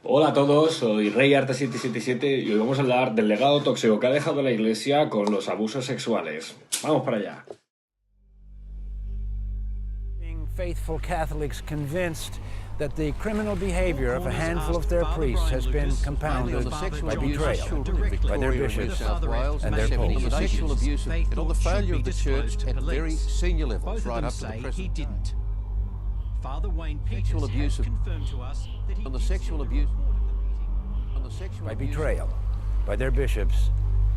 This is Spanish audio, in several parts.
Hola a todos, soy ReyArta777 y hoy vamos a hablar del legado tóxico que ha dejado la Iglesia con los abusos sexuales. Vamos para allá. Faithful Catholics convinced that the criminal behavior of a handful of their priests has been compounded by betrayal by their bishops and their popes. On the sexual abuse and on the failure of the church at very senior levels, right up to the president. Father Wayne Peters has confirmed to us that he On the sexual abuse. By betrayal by their bishops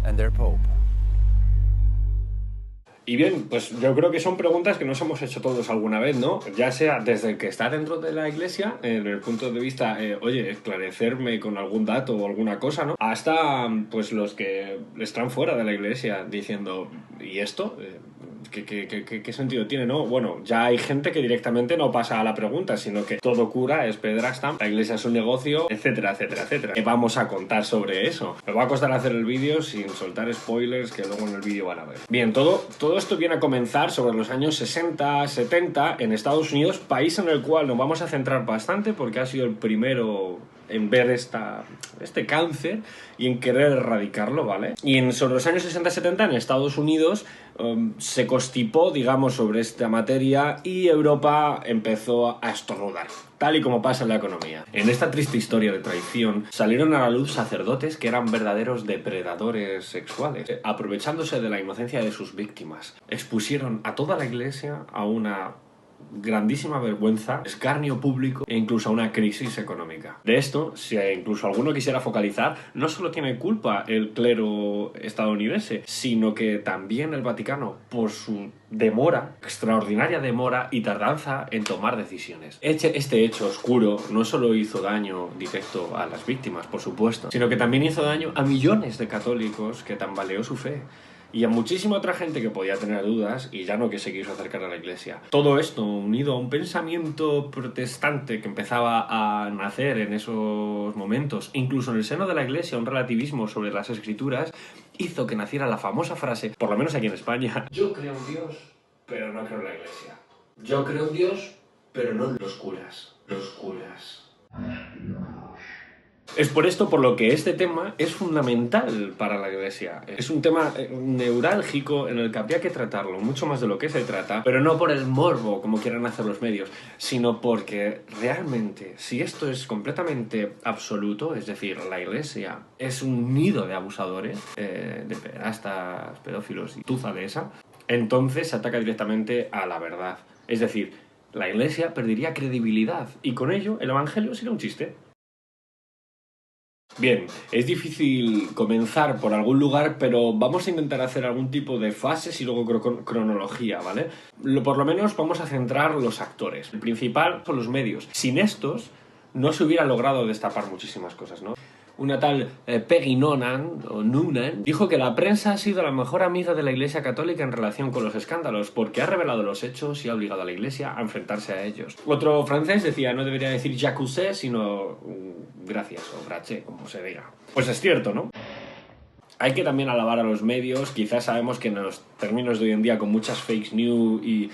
and their pope. Y bien, pues yo creo que son preguntas que nos hemos hecho todos alguna vez, ¿no? Ya sea desde el que está dentro de la Iglesia, en el punto de vista, oye, esclarecerme con algún dato o alguna cosa, ¿no? Hasta, pues, los que están fuera de la Iglesia diciendo, ¿y esto? ¿Qué sentido tiene, no? Bueno, ya hay gente que directamente no pasa a la pregunta, sino que todo cura es pedrasta, la Iglesia es un negocio, etcétera, etcétera, etcétera. ¿Qué vamos a contar sobre eso? Me va a costar hacer el vídeo sin soltar spoilers que luego en el vídeo van a ver. Bien, todo esto viene a comenzar sobre los años 60, 70 en Estados Unidos, país en el cual nos vamos a centrar bastante porque ha sido el primero en ver este cáncer y en querer erradicarlo, ¿vale? Y sobre los años 60-70 en Estados Unidos se constipó, digamos, sobre esta materia y Europa empezó a estornudar, tal y como pasa en la economía. En esta triste historia de traición salieron a la luz sacerdotes que eran verdaderos depredadores sexuales, aprovechándose de la inocencia de sus víctimas. Expusieron a toda la Iglesia a una grandísima vergüenza, escarnio público e incluso a una crisis económica. De esto, si incluso alguno quisiera focalizar, no solo tiene culpa el clero estadounidense, sino que también el Vaticano, por su demora, extraordinaria demora y tardanza en tomar decisiones. Este hecho oscuro no solo hizo daño directo a las víctimas, por supuesto, sino que también hizo daño a millones de católicos que tambaleó su fe. Y a muchísima otra gente que podía tener dudas y ya no que se quiso acercar a la Iglesia. Todo esto, unido a un pensamiento protestante que empezaba a nacer en esos momentos, incluso en el seno de la Iglesia, un relativismo sobre las Escrituras, hizo que naciera la famosa frase, por lo menos aquí en España: yo creo en Dios, pero no creo en la Iglesia. Yo creo en Dios, pero no en los curas. Los curas. Es por esto por lo que este tema es fundamental para la Iglesia. Es un tema neurálgico en el que habría que tratarlo, mucho más de lo que se trata, pero no por el morbo, como quieran hacer los medios, sino porque realmente, si esto es completamente absoluto, es decir, la Iglesia es un nido de abusadores, de pederastas, pedófilos y tuza de esa, entonces se ataca directamente a la verdad. Es decir, la Iglesia perdería credibilidad y con ello el Evangelio sería un chiste. Bien, es difícil comenzar por algún lugar, pero vamos a intentar hacer algún tipo de fases y luego cronología, ¿vale? Por lo menos vamos a centrar los actores. El principal son los medios. Sin estos no se hubiera logrado destapar muchísimas cosas, ¿no? Una tal Peggy Noonan dijo que la prensa ha sido la mejor amiga de la Iglesia Católica en relación con los escándalos porque ha revelado los hechos y ha obligado a la Iglesia a enfrentarse a ellos. Otro francés decía, no debería decir j'accuse, sino gracias o gracias, como se diga. Pues es cierto, ¿no? Hay que también alabar a los medios. Quizás sabemos que en los términos de hoy en día con muchas fake news y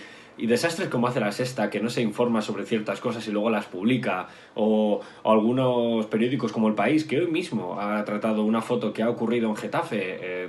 desastres como hace La Sexta, que no se informa sobre ciertas cosas y luego las publica, o algunos periódicos como El País, que hoy mismo ha tratado una foto que ha ocurrido en Getafe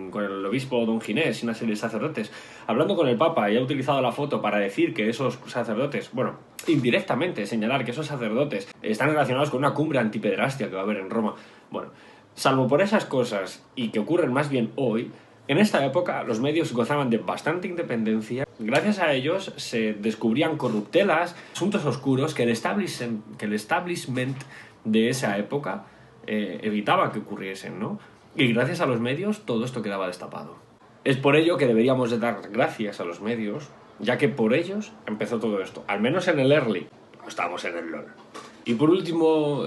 con el obispo Don Ginés y una serie de sacerdotes hablando con el Papa, y ha utilizado la foto para decir que esos sacerdotes, bueno, indirectamente señalar que esos sacerdotes están relacionados con una cumbre antipederastia que va a haber en Roma. Bueno, salvo por esas cosas, y que ocurren más bien hoy, en esta época los medios gozaban de bastante independencia. Gracias a ellos se descubrían corruptelas, asuntos oscuros que el establishment de esa época evitaba que ocurriesen, ¿no? Y gracias a los medios todo esto quedaba destapado. Es por ello que deberíamos de dar gracias a los medios, ya que por ellos empezó todo esto, al menos en el early. No estamos en el LOL. Y por último,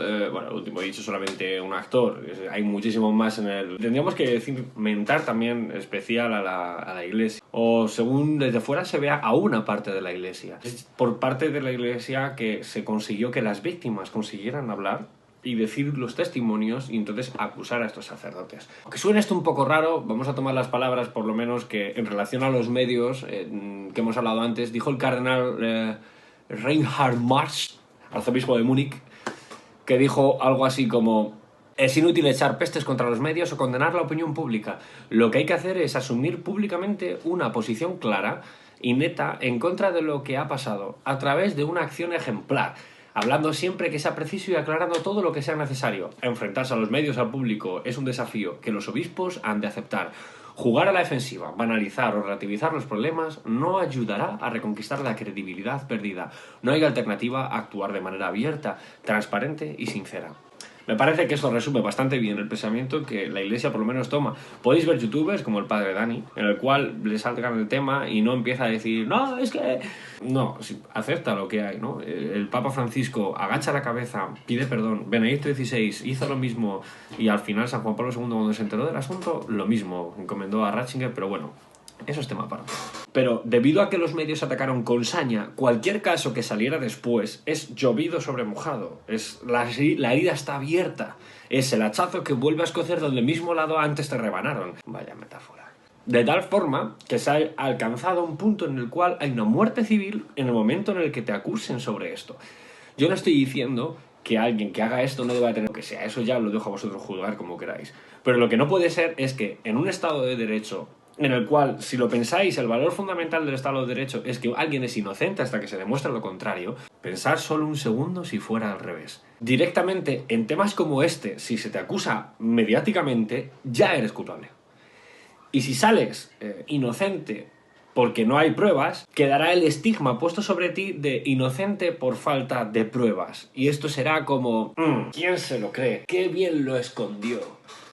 último he dicho solamente un actor, hay muchísimos más en el... Tendríamos que decir, mentar también especial a la Iglesia, o según desde fuera se vea a una parte de la Iglesia. Es por parte de la Iglesia que se consiguió que las víctimas consiguieran hablar y decir los testimonios y entonces acusar a estos sacerdotes. Aunque suene esto un poco raro, vamos a tomar las palabras por lo menos que en relación a los medios que hemos hablado antes, dijo el cardenal Reinhard Marx, arzobispo de Múnich, que dijo algo así como: es inútil echar pestes contra los medios o condenar la opinión pública. Lo que hay que hacer es asumir públicamente una posición clara y neta en contra de lo que ha pasado, a través de una acción ejemplar, hablando siempre que sea preciso y aclarando todo lo que sea necesario. Enfrentarse a los medios, al público, es un desafío que los obispos han de aceptar. Jugar a la defensiva, banalizar o relativizar los problemas no ayudará a reconquistar la credibilidad perdida. No hay alternativa a actuar de manera abierta, transparente y sincera. Me parece que eso resume bastante bien el pensamiento que la Iglesia por lo menos toma. Podéis ver youtubers como el padre Dani, en el cual le salgan el tema y no empieza a decir: no, es que... No, acepta lo que hay, ¿no? El Papa Francisco agacha la cabeza, pide perdón, Benedicto XVI hizo lo mismo, y al final San Juan Pablo II, cuando se enteró del asunto, lo mismo, encomendó a Ratzinger, pero bueno, eso es tema aparte. Pero debido a que los medios atacaron con saña, cualquier caso que saliera después es llovido sobre mojado. La herida está abierta. Es el hachazo que vuelve a escocer donde el mismo lado antes te rebanaron. Vaya metáfora. De tal forma que se ha alcanzado un punto en el cual hay una muerte civil en el momento en el que te acusen sobre esto. Yo no estoy diciendo que alguien que haga esto no deba tener lo que sea. Eso ya lo dejo a vosotros juzgar como queráis. Pero lo que no puede ser es que en un Estado de Derecho, en el cual, si lo pensáis, el valor fundamental del Estado de Derecho es que alguien es inocente hasta que se demuestre lo contrario, pensar solo un segundo si fuera al revés. Directamente, en temas como este, si se te acusa mediáticamente, ya eres culpable. Y si sales inocente porque no hay pruebas, quedará el estigma puesto sobre ti de inocente por falta de pruebas. Y esto será como: ¿quién se lo cree? ¡Qué bien lo escondió!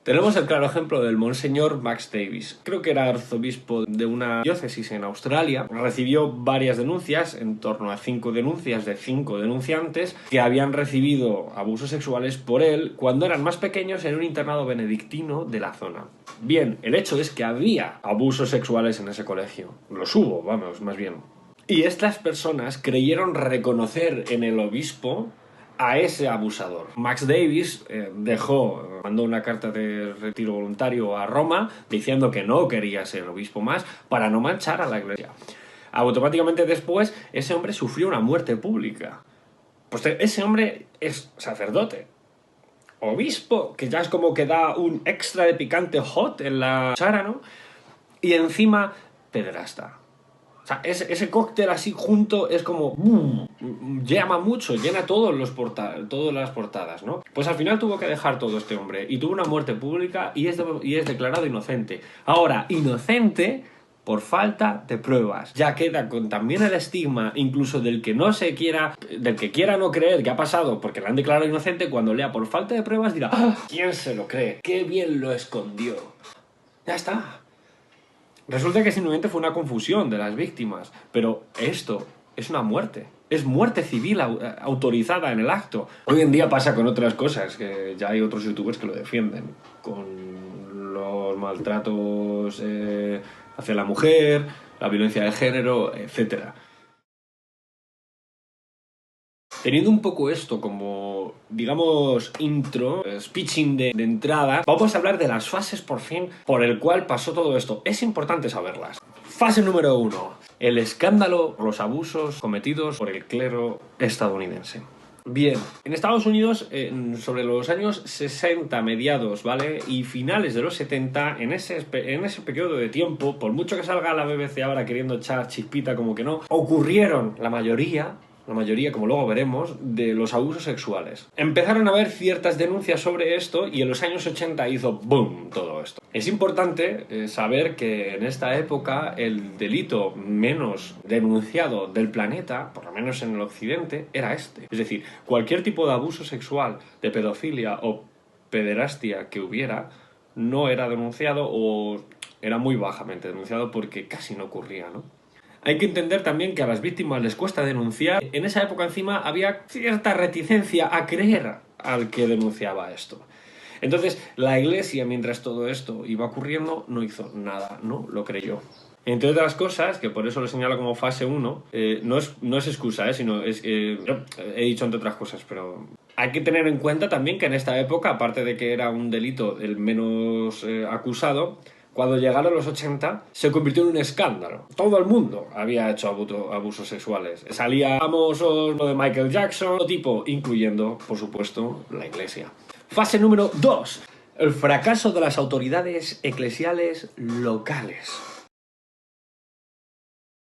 Tenemos el claro ejemplo del Monseñor Max Davis. Creo que era arzobispo de una diócesis en Australia. Recibió varias denuncias, en torno a 5 denuncias de 5 denunciantes que habían recibido abusos sexuales por él cuando eran más pequeños en un internado benedictino de la zona. Bien, el hecho es que había abusos sexuales en ese colegio. Los hubo, vamos, más bien. Y estas personas creyeron reconocer en el obispo a ese abusador. Max Davis mandó una carta de retiro voluntario a Roma diciendo que no quería ser obispo más para no manchar a la Iglesia. Automáticamente después, ese hombre sufrió una muerte pública. Pues ese hombre es sacerdote, obispo, que ya es como que da un extra de picante hot en la chara, ¿no? Y encima, pederasta. O sea, ese cóctel así junto es como... llama mucho, llena todas las portadas, ¿no? Pues al final tuvo que dejar todo este hombre y tuvo una muerte pública y es declarado inocente. Ahora, inocente por falta de pruebas. Ya queda con también el estigma incluso del que quiera no creer que ha pasado porque le han declarado inocente, cuando lea por falta de pruebas dirá: ¿quién se lo cree? ¡Qué bien lo escondió! Ya está. Resulta que simplemente fue una confusión de las víctimas, pero esto es una muerte. Es muerte civil autorizada en el acto. Hoy en día pasa con otras cosas, que ya hay otros youtubers que lo defienden, con los maltratos hacia la mujer, la violencia de género, etc. Teniendo un poco esto como, digamos, intro, speeching de entrada, vamos a hablar de las fases, por fin, por el cual pasó todo esto. Es importante saberlas. Fase número 1. El escándalo, los abusos cometidos por el clero estadounidense. Bien, en Estados Unidos, sobre los años 60 mediados, ¿vale? Y finales de los 70, en ese periodo de tiempo, por mucho que salga la BBC ahora queriendo echar chispita como que no, ocurrieron la mayoría, como luego veremos, de los abusos sexuales. Empezaron a haber ciertas denuncias sobre esto y en los años 80 hizo boom todo esto. Es importante saber que en esta época el delito menos denunciado del planeta, por lo menos en el occidente, era este. Es decir, cualquier tipo de abuso sexual, de pedofilia o pederastia que hubiera, no era denunciado o era muy bajamente denunciado porque casi no ocurría, ¿no? Hay que entender también que a las víctimas les cuesta denunciar. En esa época encima había cierta reticencia a creer al que denunciaba esto. Entonces la Iglesia, mientras todo esto iba ocurriendo, no hizo nada, no lo creyó. Entre otras cosas, que por eso lo señalo como fase 1, no es excusa, sino es que he dicho entre otras cosas, pero hay que tener en cuenta también que en esta época, aparte de que era un delito el menos acusado, cuando llegaron los 80, se convirtió en un escándalo. Todo el mundo había hecho abusos sexuales. Salía famosos, lo de Michael Jackson, todo tipo, incluyendo, por supuesto, la Iglesia. Fase número 2. El fracaso de las autoridades eclesiales locales.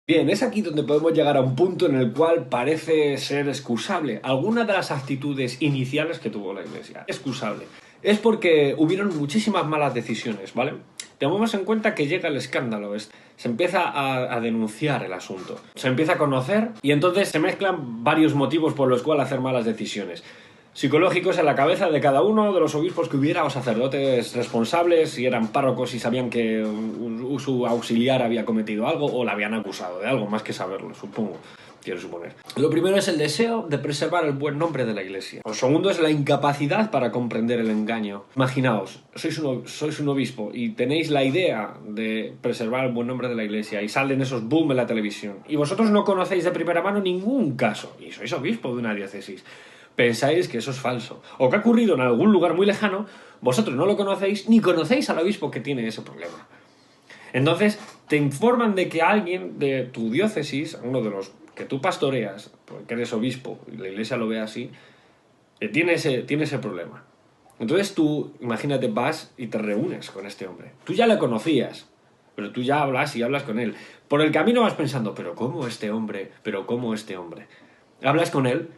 Bien, es aquí donde podemos llegar a un punto en el cual parece ser excusable alguna de las actitudes iniciales que tuvo la Iglesia. Excusable. Es porque hubieron muchísimas malas decisiones, ¿vale? Tenemos en cuenta que llega el escándalo, se empieza a denunciar el asunto, se empieza a conocer y entonces se mezclan varios motivos por los cuales hacer malas decisiones. Psicológicos en la cabeza de cada uno de los obispos que hubiera o sacerdotes responsables, si eran párrocos y sabían que su auxiliar había cometido algo o la habían acusado de algo, más que saberlo, supongo. Quiero suponer. Lo primero es el deseo de preservar el buen nombre de la Iglesia. Lo segundo es la incapacidad para comprender el engaño. Imaginaos, sois un obispo y tenéis la idea de preservar el buen nombre de la Iglesia y salen esos boom en la televisión y vosotros no conocéis de primera mano ningún caso y sois obispo de una diócesis. Pensáis que eso es falso o que ha ocurrido en algún lugar muy lejano, vosotros no lo conocéis ni conocéis al obispo que tiene ese problema. Entonces te informan de que alguien de tu diócesis, uno de los que tú pastoreas, porque eres obispo y la Iglesia lo ve así, tiene ese problema. Entonces tú, imagínate, vas y te reúnes con este hombre. Tú ya le conocías, pero tú ya hablas y hablas con él. Por el camino vas pensando, ¿pero cómo este hombre? ¿Pero cómo este hombre? Hablas con él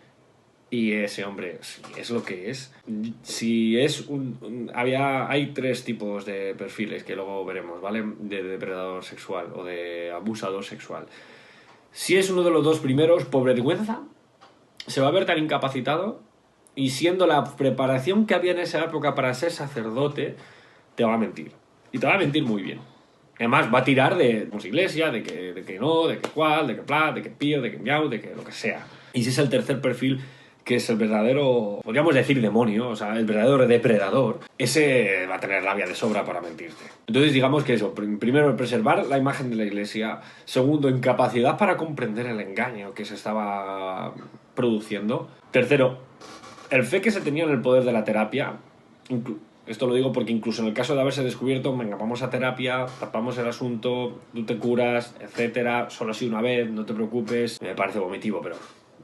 y ese hombre, si es lo que es, si es hay 3 tipos de perfiles que luego veremos, ¿vale? De depredador sexual o de abusador sexual. Si es uno de los 2 primeros, por vergüenza, se va a ver tan incapacitado y siendo la preparación que había en esa época para ser sacerdote, te va a mentir. Y te va a mentir muy bien. Además, va a tirar de iglesia, de que no, de que cual, de que pla, de que pío, de que miau, de que lo que sea. Y si es el tercer perfil, que es el verdadero, podríamos decir demonio, o sea, el verdadero depredador, ese va a tener labia de sobra para mentirte. Entonces digamos que eso, primero preservar la imagen de la Iglesia, segundo, incapacidad para comprender el engaño que se estaba produciendo, tercero, el fe que se tenía en el poder de la terapia, esto lo digo porque incluso en el caso de haberse descubierto, venga, vamos a terapia, tapamos el asunto, tú te curas, etcétera, solo así una vez, no te preocupes, me parece vomitivo, pero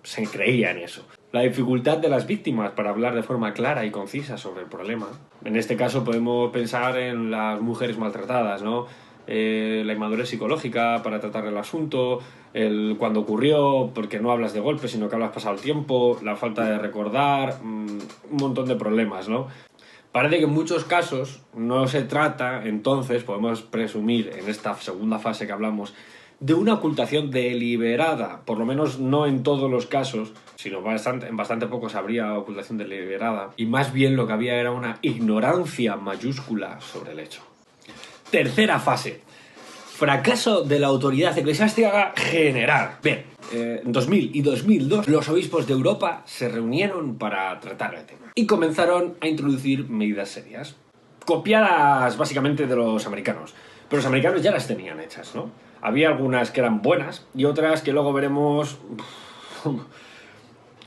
se creía en eso. La dificultad de las víctimas para hablar de forma clara y concisa sobre el problema. En este caso podemos pensar en las mujeres maltratadas, ¿no? La inmadurez psicológica para tratar el asunto, el cuando ocurrió, porque no hablas de golpe, sino que hablas pasado el tiempo, la falta de recordar, un montón de problemas, ¿no? Parece que en muchos casos no se trata, entonces podemos presumir en esta segunda fase que hablamos, de una ocultación deliberada, por lo menos no en todos los casos, sino en bastante pocos habría ocultación deliberada, y más bien lo que había era una ignorancia mayúscula sobre el hecho. Tercera fase, fracaso de la autoridad eclesiástica general. Bien, en 2000 y 2002 los obispos de Europa se reunieron para tratar el tema y comenzaron a introducir medidas serias, copiadas básicamente de los americanos, pero los americanos ya las tenían hechas, ¿no? Había algunas que eran buenas y otras que luego veremos...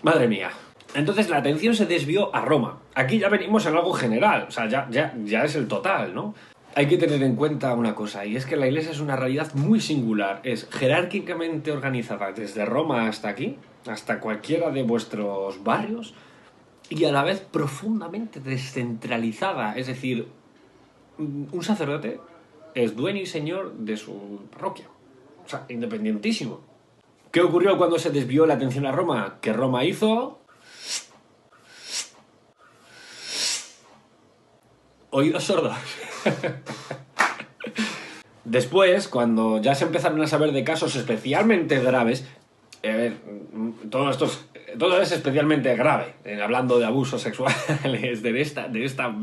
Madre mía. Entonces la atención se desvió a Roma. Aquí ya venimos en algo general, o sea, ya es el total, ¿no? Hay que tener en cuenta una cosa, y es que la Iglesia es una realidad muy singular. Es jerárquicamente organizada desde Roma hasta aquí, hasta cualquiera de vuestros barrios, y a la vez profundamente descentralizada. Es decir, un sacerdote es dueño y señor de su parroquia. O sea, independentísimo. ¿Qué ocurrió cuando se desvió la atención a Roma? Que Roma hizo... oídos sordos. Después, cuando ya se empezaron a saber de casos especialmente graves, todo es especialmente grave, hablando de abusos sexuales de esta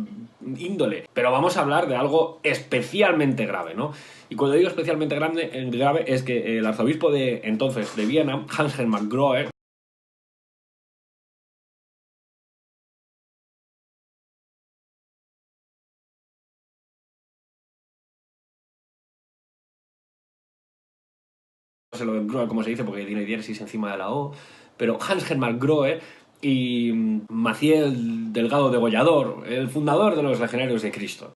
índole, pero vamos a hablar de algo especialmente grave, ¿no? Y cuando digo especialmente grave es que el arzobispo de entonces de Viena, Hans-Hermann Grohe, no sé lo de Grohe cómo se dice porque tiene diéresis encima de la O, pero Hans-Hermann Grohe y Maciel Delgado Degollador, el fundador de los Legionarios de Cristo.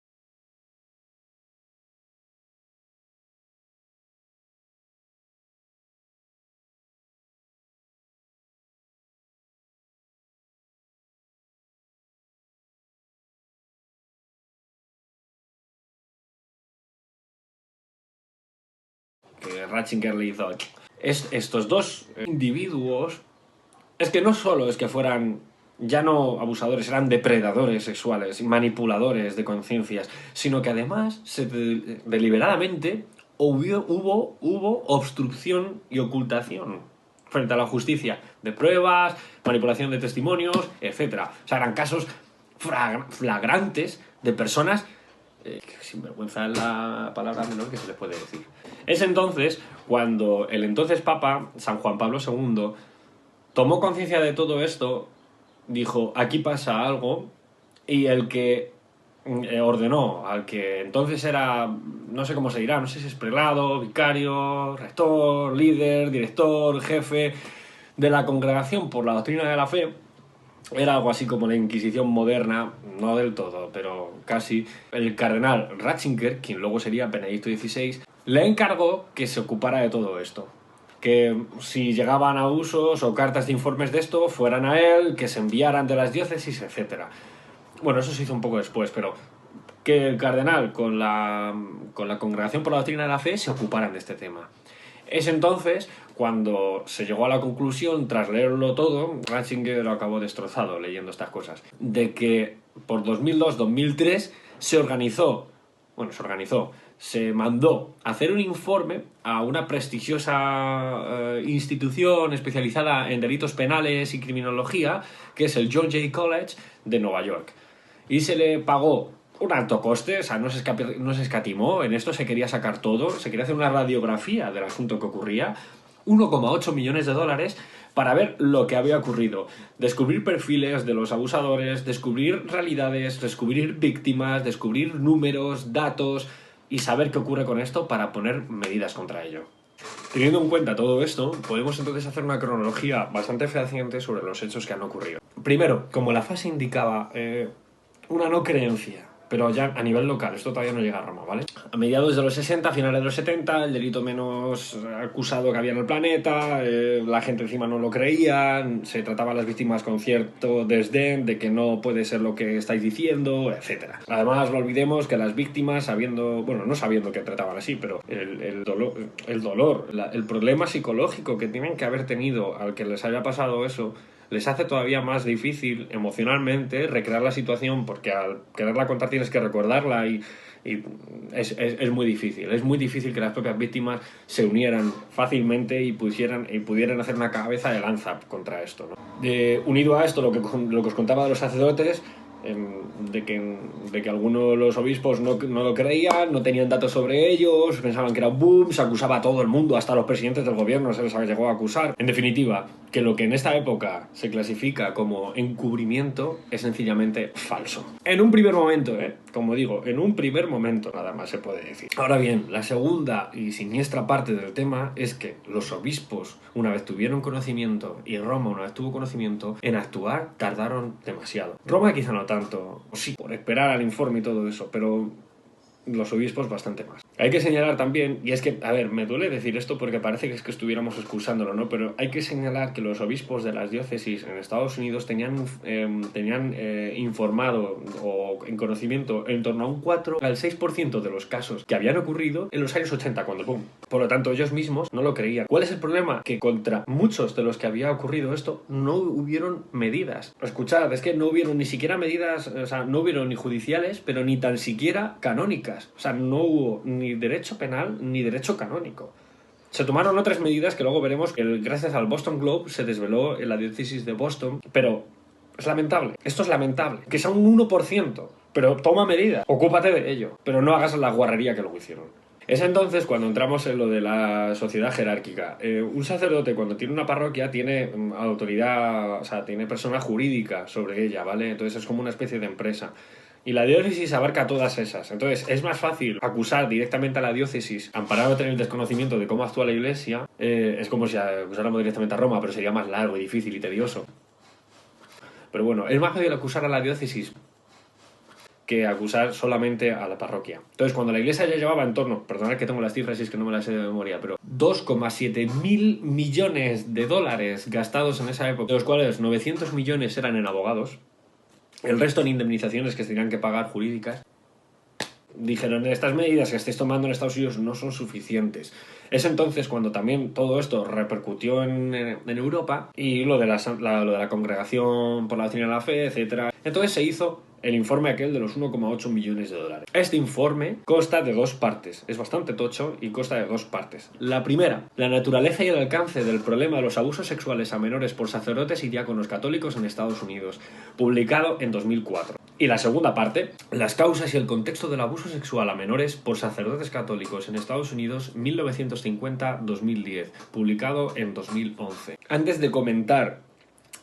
que Ratzinger le hizo. Estos dos individuos, es que no solo es que fueran ya no abusadores, eran depredadores sexuales, manipuladores de conciencias, sino que además deliberadamente hubo obstrucción y ocultación frente a la justicia de pruebas, manipulación de testimonios, etc. O sea, eran casos flagrantes de personas sin vergüenza es la palabra menor que se les puede decir. Es entonces cuando el entonces Papa, San Juan Pablo II, tomó conciencia de todo esto, dijo, aquí pasa algo, y el que ordenó al que entonces era, no sé cómo se dirá, no sé si es prelado, vicario, rector, líder, director, jefe de la Congregación por la Doctrina de la Fe, era algo así como la Inquisición moderna, no del todo, pero casi. El cardenal Ratzinger, quien luego sería Benedicto XVI, le encargó que se ocupara de todo esto. Que si llegaban abusos o cartas de informes de esto, fueran a él, que se enviaran de las diócesis, etc. Bueno, eso se hizo un poco después, pero que el cardenal con la Congregación por la Doctrina de la Fe se ocuparan de este tema. Es entonces cuando se llegó a la conclusión, tras leerlo todo, Ratzinger lo acabó destrozado leyendo estas cosas, de que por 2002-2003 se mandó a hacer un informe a una prestigiosa institución especializada en delitos penales y criminología, que es el John Jay College de Nueva York. Y se le pagó un alto coste, o sea, no se escatimó, en esto se quería sacar todo, se quería hacer una radiografía del asunto que ocurría, 1,8 millones de dólares para ver lo que había ocurrido, descubrir perfiles de los abusadores, descubrir realidades, descubrir víctimas, descubrir números, datos y saber qué ocurre con esto para poner medidas contra ello. Teniendo en cuenta todo esto, podemos entonces hacer una cronología bastante fehaciente sobre los hechos que han ocurrido. Primero, como la fase indicaba, una no creencia, pero ya a nivel local, esto todavía no llega a Roma, ¿vale? A mediados de los 60, a finales de los 70, el delito menos acusado que había en el planeta, la gente encima no lo creía, se trataba a las víctimas con cierto desdén de que no puede ser lo que estáis diciendo, etc. Además, no olvidemos que las víctimas, no sabiendo que trataban así, pero el dolor, el problema psicológico que tienen que haber tenido al que les haya pasado eso, les hace todavía más difícil emocionalmente recrear la situación, porque al quererla contar tienes que recordarla y es muy difícil. Es muy difícil que las propias víctimas se unieran fácilmente y pudieran hacer una cabeza de lanza contra esto, ¿no? Unido a esto, lo que os contaba de los sacerdotes, de que algunos de los obispos no lo creían, no tenían datos sobre ellos, pensaban que era un boom, se acusaba a todo el mundo, hasta a los presidentes del gobierno se les llegó a acusar. En definitiva, que lo que en esta época se clasifica como encubrimiento es sencillamente falso. En un primer momento, como digo, en un primer momento nada más se puede decir. Ahora bien, la segunda y siniestra parte del tema es que los obispos, una vez tuvieron conocimiento, y Roma una vez tuvo conocimiento, en actuar tardaron demasiado. Roma quizá no tanto, o sí, por esperar al informe y todo eso, pero los obispos bastante más. Hay que señalar también, y es que, a ver, me duele decir esto porque parece que es que estuviéramos excusándolo, ¿no? Pero hay que señalar que los obispos de las diócesis en Estados Unidos tenían informado o en conocimiento en torno a un 4 al 6% de los casos que habían ocurrido en los años 80, cuando ¡pum! Por lo tanto, ellos mismos no lo creían. ¿Cuál es el problema? Que contra muchos de los que había ocurrido esto no hubieron medidas. Escuchad, es que no hubieron ni siquiera medidas, o sea, no hubieron ni judiciales, pero ni tan siquiera canónicas. O sea, no hubo ni derecho penal ni derecho canónico. Se tomaron otras medidas que luego veremos que gracias al Boston Globe se desveló en la diócesis de Boston, pero es lamentable, esto es lamentable, que sea un 1%, pero toma medidas, ocúpate de ello, pero no hagas la guarrería que luego hicieron. Es entonces cuando entramos en lo de la sociedad jerárquica. Un sacerdote, cuando tiene una parroquia, tiene autoridad, o sea, tiene persona jurídica sobre ella, ¿vale? Entonces es como una especie de empresa. Y la diócesis abarca todas esas. Entonces es más fácil acusar directamente a la diócesis amparándote en el desconocimiento de cómo actúa la Iglesia. Es como si acusáramos directamente a Roma, pero sería más largo y difícil y tedioso. Pero bueno, es más fácil acusar a la diócesis que acusar solamente a la parroquia. Entonces, cuando la Iglesia ya llevaba en torno, perdonad que tengo las cifras y es que no me las sé de memoria, pero 2,7 mil millones de dólares gastados en esa época, de los cuales 900 millones eran en abogados, el resto en indemnizaciones que se tenían que pagar jurídicas. dijeron, estas medidas que estáis tomando en Estados Unidos no son suficientes. Es entonces cuando también todo esto repercutió en Europa y lo de la Congregación por la Doctrina de la Fe, etc. Entonces se hizo el informe aquel de los 1,8 millones de dólares. Este informe consta de 2 partes. Es bastante tocho y consta de 2 partes. La primera, la naturaleza y el alcance del problema de los abusos sexuales a menores por sacerdotes y diáconos católicos en Estados Unidos, publicado en 2004. Y la segunda parte, las causas y el contexto del abuso sexual a menores por sacerdotes católicos en Estados Unidos 1950-2010, publicado en 2011. Antes de comentar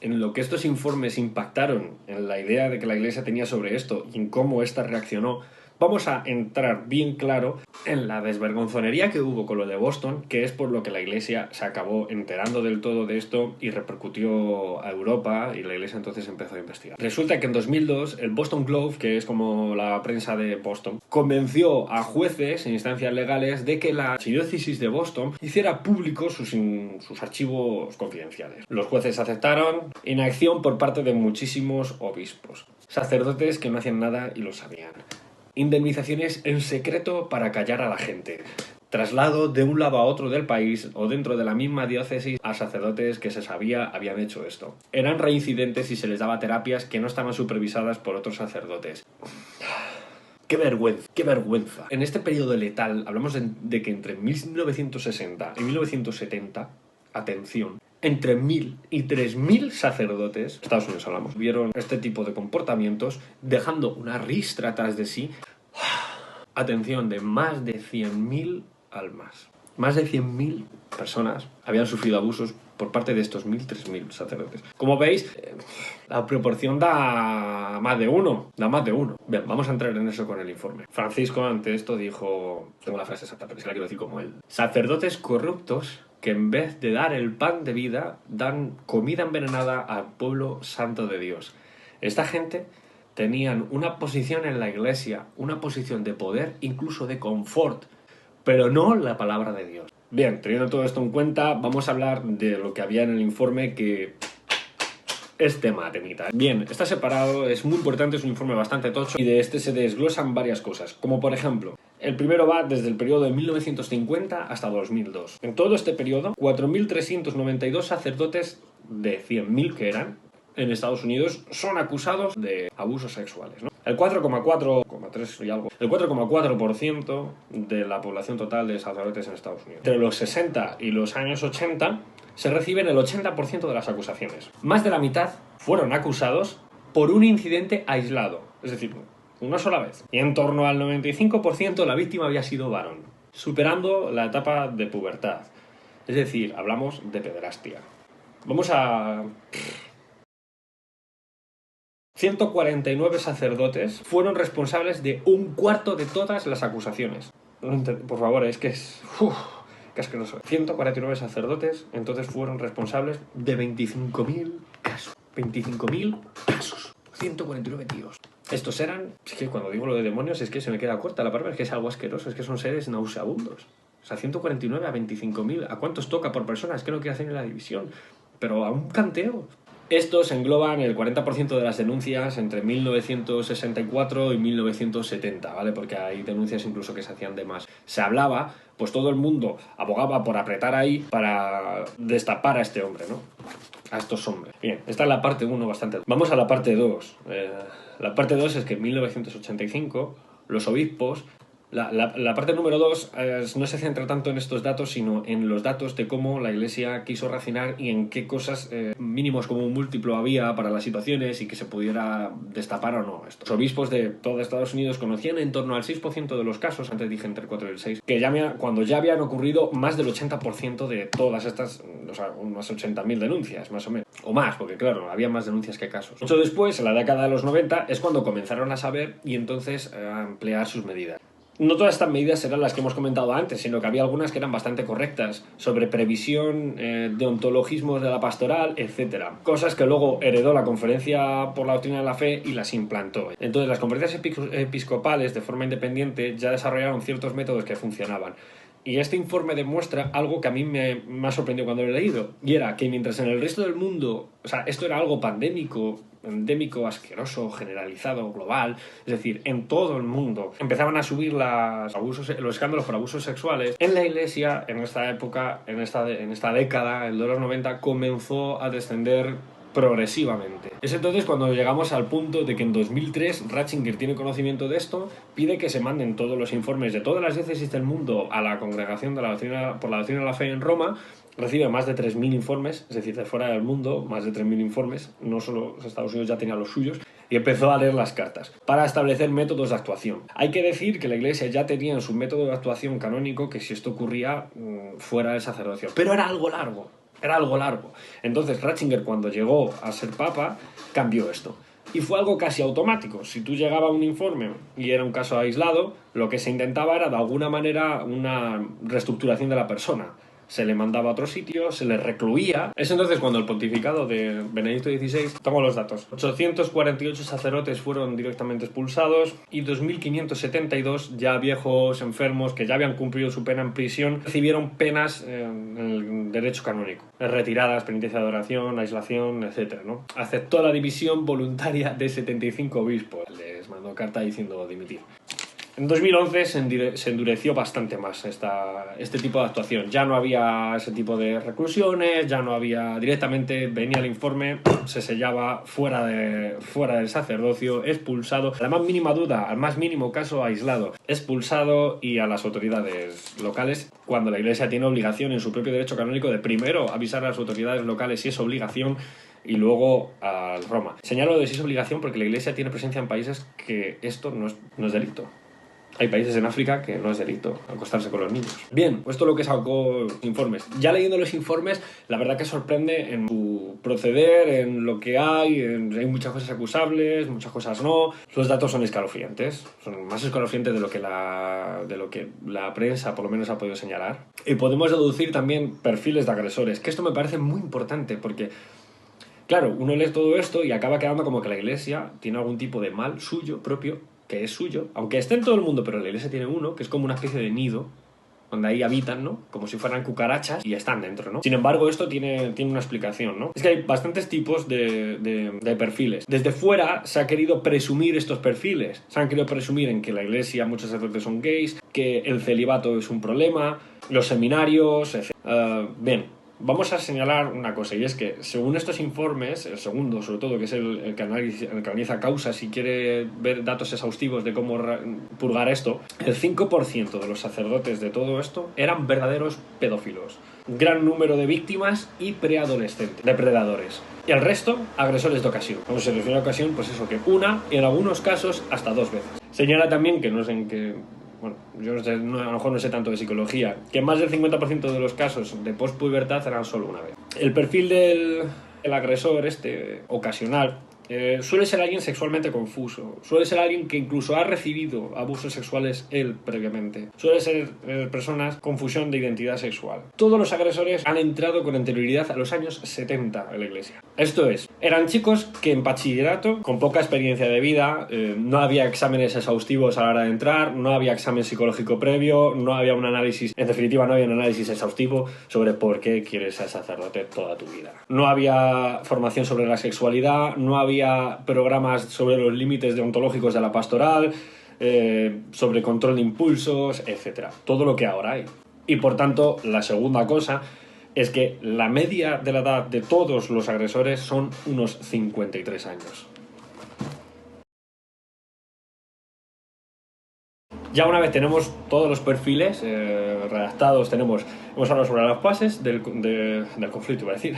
en lo que estos informes impactaron en la idea de que la Iglesia tenía sobre esto y en cómo ésta reaccionó, vamos a entrar bien claro en la desvergonzonería que hubo con lo de Boston, que es por lo que la Iglesia se acabó enterando del todo de esto y repercutió a Europa, y la Iglesia entonces empezó a investigar. Resulta que en 2002 el Boston Globe, que es como la prensa de Boston, convenció a jueces en instancias legales de que la archidiócesis de Boston hiciera públicos sus archivos confidenciales. Los jueces aceptaron, inacción por parte de muchísimos obispos, sacerdotes que no hacían nada y lo sabían. Indemnizaciones en secreto para callar a la gente. Traslado de un lado a otro del país o dentro de la misma diócesis a sacerdotes que se sabía habían hecho esto. Eran reincidentes y se les daba terapias que no estaban supervisadas por otros sacerdotes. ¡Qué vergüenza! ¡Qué vergüenza! En este periodo letal hablamos de que entre 1960 y 1970, atención, entre 1.000 y 3.000 sacerdotes, Estados Unidos hablamos, vieron este tipo de comportamientos, dejando una ristra tras de sí. Atención, de más de 100.000 almas. Más de 100.000 personas habían sufrido abusos por parte de estos 1.000, 3.000 sacerdotes. Como veis, la proporción da más de uno. Bien, vamos a entrar en eso con el informe. Francisco ante esto dijo, tengo la frase exacta, pero es que la quiero decir como él. Sacerdotes corruptos que en vez de dar el pan de vida, dan comida envenenada al pueblo santo de Dios. Esta gente tenían una posición en la Iglesia, una posición de poder, incluso de confort, pero no la palabra de Dios. Bien, teniendo todo esto en cuenta, vamos a hablar de lo que había en el informe, que es temita. Bien, está separado, es muy importante, es un informe bastante tocho y de este se desglosan varias cosas, como por ejemplo, el primero va desde el periodo de 1950 hasta 2002. En todo este periodo, 4.392 sacerdotes de 100.000 que eran en Estados Unidos son acusados de abusos sexuales, ¿no? El 4,4% y algo, el 4,4% de la población total de sacerdotes en Estados Unidos. Entre los 60 y los años 80 se reciben el 80% de las acusaciones. Más de la mitad fueron acusados por un incidente aislado, es decir, una sola vez. Y en torno al 95% la víctima había sido varón, superando la etapa de pubertad. Es decir, hablamos de pederastia. Vamos a... 149 sacerdotes fueron responsables de 1/4 de todas las acusaciones. Por favor, es que es... qué asqueroso. 149 sacerdotes entonces fueron responsables de 25.000 casos. 25.000 casos. 149 tíos. Estos eran... Es que cuando digo lo de demonios es que se me queda corta la palabra, es que es algo asqueroso, es que son seres nauseabundos. O sea, 149 a 25.000. ¿A cuántos toca por persona? Es que no quiero hacer ni la división. Pero a un canteo. Estos engloban el 40% de las denuncias entre 1964 y 1970, ¿vale? Porque hay denuncias incluso que se hacían de más. Se hablaba, pues todo el mundo abogaba por apretar ahí para destapar a este hombre, ¿no? A estos hombres. Bien, esta es la parte 1 bastante... Vamos a la parte 2. La parte 2 es que en 1985 los obispos... La parte número 2 no se centra tanto en estos datos, sino en los datos de cómo la Iglesia quiso racinar y en qué cosas mínimos como un múltiplo había para las situaciones y que se pudiera destapar o no esto. Los obispos de todo Estados Unidos conocían en torno al 6% de los casos, antes dije entre el 4 y el 6, que cuando ya habían ocurrido más del 80% de todas estas, o sea, unas 80.000 denuncias, más o menos. O más, porque claro, había más denuncias que casos. Mucho después, en la década de los 90, es cuando comenzaron a saber y entonces a emplear sus medidas. No todas estas medidas eran las que hemos comentado antes, sino que había algunas que eran bastante correctas, sobre previsión, deontologismos de la pastoral, etc. Cosas que luego heredó la Conferencia por la Doctrina de la Fe y las implantó. Entonces las conferencias episcopales, de forma independiente, ya desarrollaron ciertos métodos que funcionaban. Y este informe demuestra algo que a mí me ha sorprendido cuando lo he leído, y era que mientras en el resto del mundo, o sea, esto era algo pandémico, endémico, asqueroso, generalizado, global, es decir, en todo el mundo empezaban a subir los escándalos por abusos sexuales, en la Iglesia, en esta época, en esta década, el de los 90, comenzó a descender progresivamente. Es entonces cuando llegamos al punto de que en 2003 Ratzinger tiene conocimiento de esto, pide que se manden todos los informes de todas las diócesis del mundo a la Congregación por la Doctrina de la Fe en Roma, recibe más de 3.000 informes, es decir, de fuera del mundo, más de 3.000 informes, no solo Estados Unidos ya tenía los suyos, y empezó a leer las cartas para establecer métodos de actuación. Hay que decir que la Iglesia ya tenía en su método de actuación canónico que si esto ocurría fuera del sacerdocio, pero era algo largo. Era algo largo. Entonces Ratzinger, cuando llegó a ser papa, cambió esto. Y fue algo casi automático. Si tú llegaba a un informe y era un caso aislado, lo que se intentaba era de alguna manera una reestructuración de la persona. Se le mandaba a otro sitio, se le recluía. Es entonces cuando el pontificado de Benedicto XVI, tomo los datos, 848 sacerdotes fueron directamente expulsados y 2.572 ya viejos enfermos que ya habían cumplido su pena en prisión recibieron penas en el derecho canónico. Retiradas, penitencia de oración, aislación, etc., ¿no? Aceptó la división voluntaria de 75 obispos. Les mandó carta diciendo dimitir. En 2011 se endureció bastante más este tipo de actuación. Ya no había ese tipo de reclusiones, ya no había... Directamente venía el informe, se sellaba fuera del sacerdocio, expulsado. A la más mínima duda, al más mínimo caso aislado, expulsado, y a las autoridades locales, cuando la Iglesia tiene obligación en su propio derecho canónico de primero avisar a las autoridades locales si es obligación, y luego a Roma. Señalo de si es obligación porque la Iglesia tiene presencia en países que esto no es delito. Hay países en África que no es delito acostarse con los niños. Bien, pues esto es lo que sacó los informes. Ya leyendo los informes, la verdad que sorprende en su proceder, en lo que hay muchas cosas acusables, muchas cosas no. Los datos son escalofriantes, son más escalofriantes de lo que la prensa por lo menos ha podido señalar. Y podemos deducir también perfiles de agresores, que esto me parece muy importante porque... Claro, uno lee todo esto y acaba quedando como que la Iglesia tiene algún tipo de mal suyo propio, que es suyo, aunque esté en todo el mundo, pero la Iglesia tiene uno, que es como una especie de nido, donde ahí habitan, ¿no? Como si fueran cucarachas y están dentro, ¿no? Sin embargo, esto tiene una explicación, ¿no? Es que hay bastantes tipos de perfiles. Desde fuera se ha querido presumir estos perfiles. Se han querido presumir en que la Iglesia, muchos sacerdotes son gays, que el celibato es un problema, los seminarios, etc. Bien. Vamos a señalar una cosa, y es que según estos informes, el segundo sobre todo, que es el que analiza causas y quiere ver datos exhaustivos de cómo purgar esto, el 5% de los sacerdotes de todo esto eran verdaderos pedófilos. Gran número de víctimas y preadolescentes, depredadores. Y el resto, agresores de ocasión. Cuando se refiere a ocasión, pues eso, que una, y en algunos casos hasta 2 veces. Señala también que no sé en qué... Bueno, yo a lo mejor no sé tanto de psicología, que más del 50% de los casos de postpubertad eran solo una vez. El perfil del agresor ocasional suele ser alguien sexualmente confuso, suele ser alguien que incluso ha recibido abusos sexuales él previamente, suele ser personas con confusión de identidad sexual. Todos los agresores han entrado con anterioridad a los años 70 en la Iglesia. Esto es, eran chicos que en bachillerato, con poca experiencia de vida, no había exámenes exhaustivos a la hora de entrar, no había examen psicológico previo, no había un análisis, en definitiva no había un análisis exhaustivo sobre por qué quieres ser sacerdote toda tu vida. No había formación sobre la sexualidad, no había programas sobre los límites deontológicos de la pastoral, sobre control de impulsos, etc. Todo lo que ahora hay. Y por tanto, la segunda cosa es que la media de la edad de todos los agresores son unos 53 años. Ya una vez tenemos todos los perfiles redactados, hemos hablado sobre las fases del conflicto, iba a decir,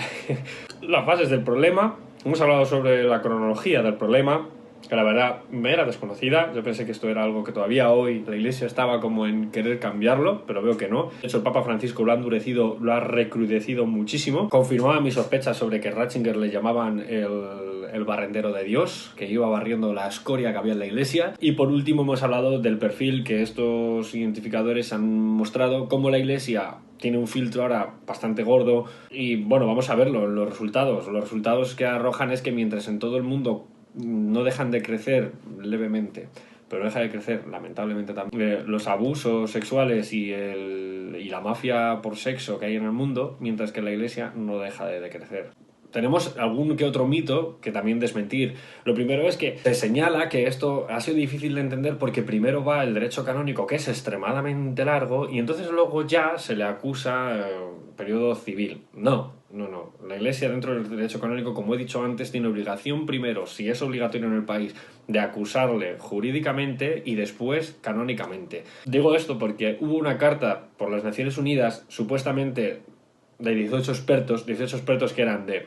las fases del problema, hemos hablado sobre la cronología del problema, que la verdad me era desconocida. Yo pensé que esto era algo que todavía hoy la Iglesia estaba como en querer cambiarlo, pero veo que no. De hecho, el Papa Francisco lo ha recrudecido muchísimo. Confirmaba mis sospechas sobre que Ratzinger le llamaban el barrendero de Dios, que iba barriendo la escoria que había en la Iglesia. Y por último hemos hablado del perfil que estos identificadores han mostrado, cómo la Iglesia tiene un filtro ahora bastante gordo. Y bueno, vamos a verlo, los resultados. Los resultados que arrojan es que mientras en todo el mundo no dejan de crecer levemente, pero deja de crecer, lamentablemente también, los abusos sexuales y la mafia por sexo que hay en el mundo, mientras que la Iglesia no deja de crecer. Tenemos algún que otro mito que también desmentir. Lo primero es que se señala que esto ha sido difícil de entender porque primero va el derecho canónico, que es extremadamente largo, y entonces luego ya se le acusa periodo civil. No. La Iglesia, dentro del derecho canónico, como he dicho antes, tiene obligación primero, si es obligatorio en el país, de acusarle jurídicamente y después canónicamente. Digo esto porque hubo una carta por las Naciones Unidas, supuestamente de 18 expertos que eran de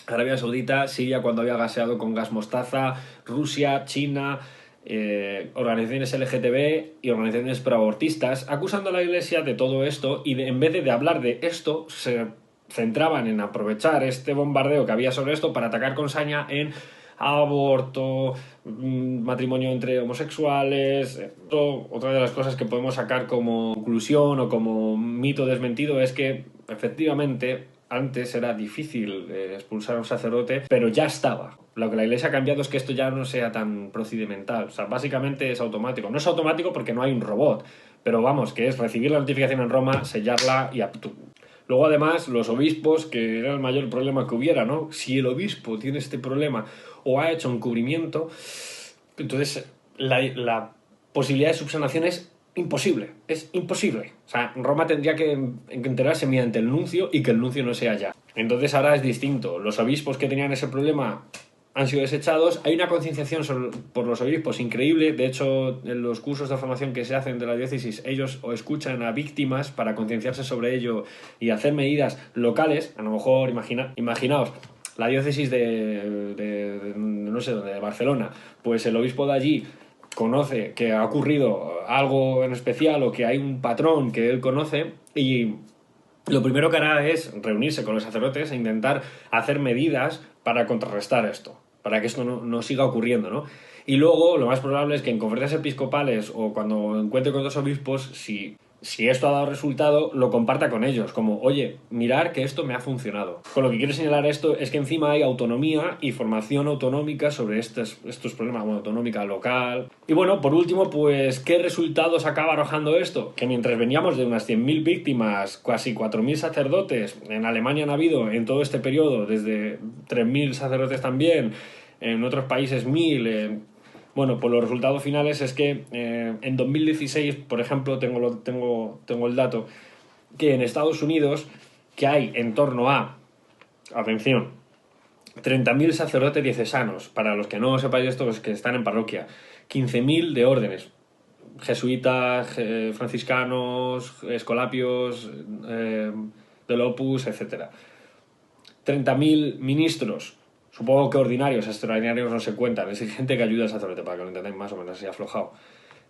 Arabia Saudita, Siria cuando había gaseado con gas mostaza, Rusia, China, organizaciones LGTB y organizaciones proabortistas, acusando a la Iglesia de todo esto, y en vez de hablar de esto, se centraban en aprovechar este bombardeo que había sobre esto para atacar con saña en aborto, matrimonio entre homosexuales. Otra de las cosas que podemos sacar como conclusión o como mito desmentido es que efectivamente antes era difícil expulsar a un sacerdote, pero ya estaba. Lo que la Iglesia ha cambiado es que esto ya no sea tan procedimental. O sea, básicamente es automático. No es automático porque no hay un robot, pero vamos, que es recibir la notificación en Roma, sellarla y luego, además, los obispos, que era el mayor problema que hubiera, ¿no? Si el obispo tiene este problema o ha hecho encubrimiento, entonces la posibilidad de subsanación es imposible. O sea, Roma tendría que enterarse mediante el nuncio y que el nuncio no sea ya. Entonces ahora es distinto. Los obispos que tenían ese problema han sido desechados. Hay una concienciación por los obispos increíble. De hecho, en los cursos de formación que se hacen de la diócesis, ellos o escuchan a víctimas para concienciarse sobre ello y hacer medidas locales. A lo mejor, imaginaos, la diócesis no sé dónde, de Barcelona. Pues el obispo de allí conoce que ha ocurrido algo en especial o que hay un patrón que él conoce, y lo primero que hará es reunirse con los sacerdotes e intentar hacer medidas para contrarrestar esto, para que esto no siga ocurriendo, ¿no? Y luego lo más probable es que en conferencias episcopales o cuando encuentre con otros obispos, si esto ha dado resultado, lo comparta con ellos, como, oye, mirar que esto me ha funcionado. Con lo que quiero señalar esto es que encima hay autonomía y formación autonómica sobre estos problemas, bueno, autonómica local. Y bueno, por último, pues, ¿qué resultados acaba arrojando esto? Que mientras veníamos de unas 100.000 víctimas, casi 4.000 sacerdotes, en Alemania han habido en todo este periodo, desde 3.000 sacerdotes también, en otros países 1.000, bueno, pues los resultados finales es que en 2016, por ejemplo, tengo el dato, que en Estados Unidos, que hay en torno a, atención, 30.000 sacerdotes diocesanos, para los que no sepáis esto, los que están en parroquia, 15.000 de órdenes, jesuitas, franciscanos, escolapios, del Opus, etc. 30.000 ministros. Supongo que ordinarios, extraordinarios no se cuentan. Es gente que ayuda al sacerdote, para que lo entendáis más o menos así aflojado.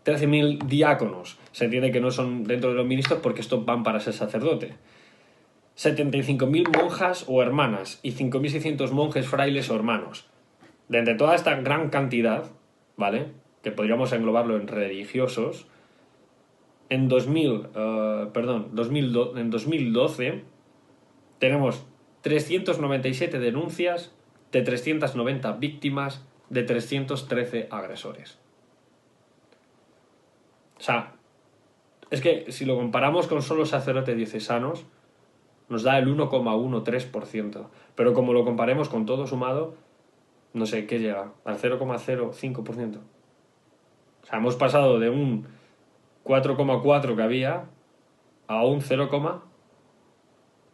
13.000 diáconos. Se entiende que no son dentro de los ministros porque estos van para ser sacerdote. 75.000 monjas o hermanas y 5.600 monjes, frailes o hermanos. De entre toda esta gran cantidad, ¿vale?, que podríamos englobarlo en religiosos, en 2012 tenemos 397 denuncias de 390 víctimas, de 313 agresores. O sea, es que si lo comparamos con solo sacerdotes diocesanos, nos da el 1,13%. Pero como lo comparemos con todo sumado, no sé qué llega, al 0,05%. O sea, hemos pasado de un 4,4 que había a un 0,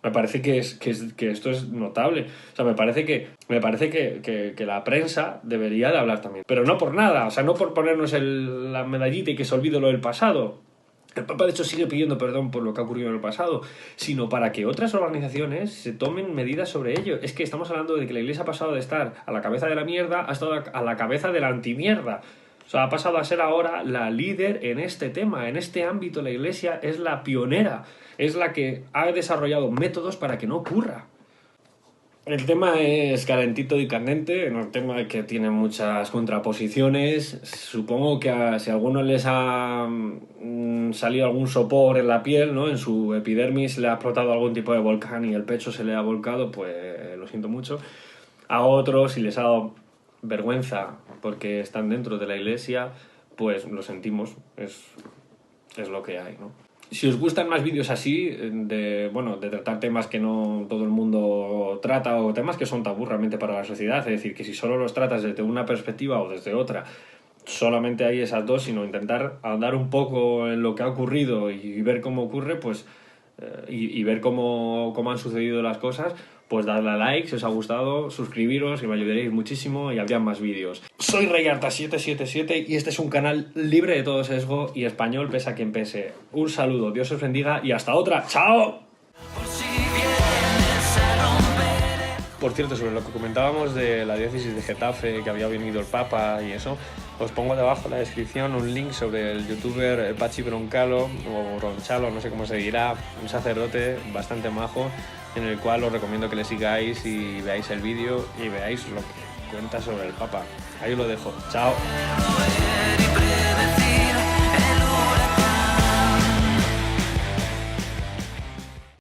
me parece que esto es notable. O sea, me parece que la prensa debería de hablar también. Pero no por nada, o sea, no por ponernos la medallita y que se olvide lo del pasado. El Papa, de hecho, sigue pidiendo perdón por lo que ha ocurrido en el pasado, sino para que otras organizaciones se tomen medidas sobre ello. Es que estamos hablando de que la Iglesia ha pasado de estar a la cabeza de la mierda a estar a la cabeza de la antimierda. O sea, ha pasado a ser ahora la líder en este tema, en este ámbito. La Iglesia es la pionera, es la que ha desarrollado métodos para que no ocurra. El tema es calentito y candente, un tema que tiene muchas contraposiciones. Supongo que si a algunos les ha salido algún sopor en la piel, ¿no?, en su epidermis le ha explotado algún tipo de volcán y el pecho se le ha volcado, pues lo siento mucho. A otros, si les ha dado vergüenza porque están dentro de la Iglesia, pues lo sentimos, es lo que hay, ¿no? Si os gustan más vídeos así, de tratar temas que no todo el mundo trata o temas que son tabú realmente para la sociedad, es decir, que si solo los tratas desde una perspectiva o desde otra, solamente hay esas dos, sino intentar ahondar un poco en lo que ha ocurrido y ver cómo ocurre, pues y ver cómo han sucedido las cosas, pues dadle a like si os ha gustado, suscribiros, que me ayudaréis muchísimo y habría más vídeos. Soy Reyarta777 y este es un canal libre de todo sesgo y español pese a quien pese. Un saludo, Dios os bendiga y hasta otra. ¡Chao! Por cierto, sobre lo que comentábamos de la diócesis de Getafe, que había venido el Papa y eso, os pongo debajo en la descripción un link sobre el youtuber Pachi Broncalo, o Ronchalo, no sé cómo se dirá, un sacerdote bastante majo, en el cual os recomiendo que le sigáis y veáis el vídeo y veáis lo que cuenta sobre el Papa. Ahí os lo dejo. ¡Chao!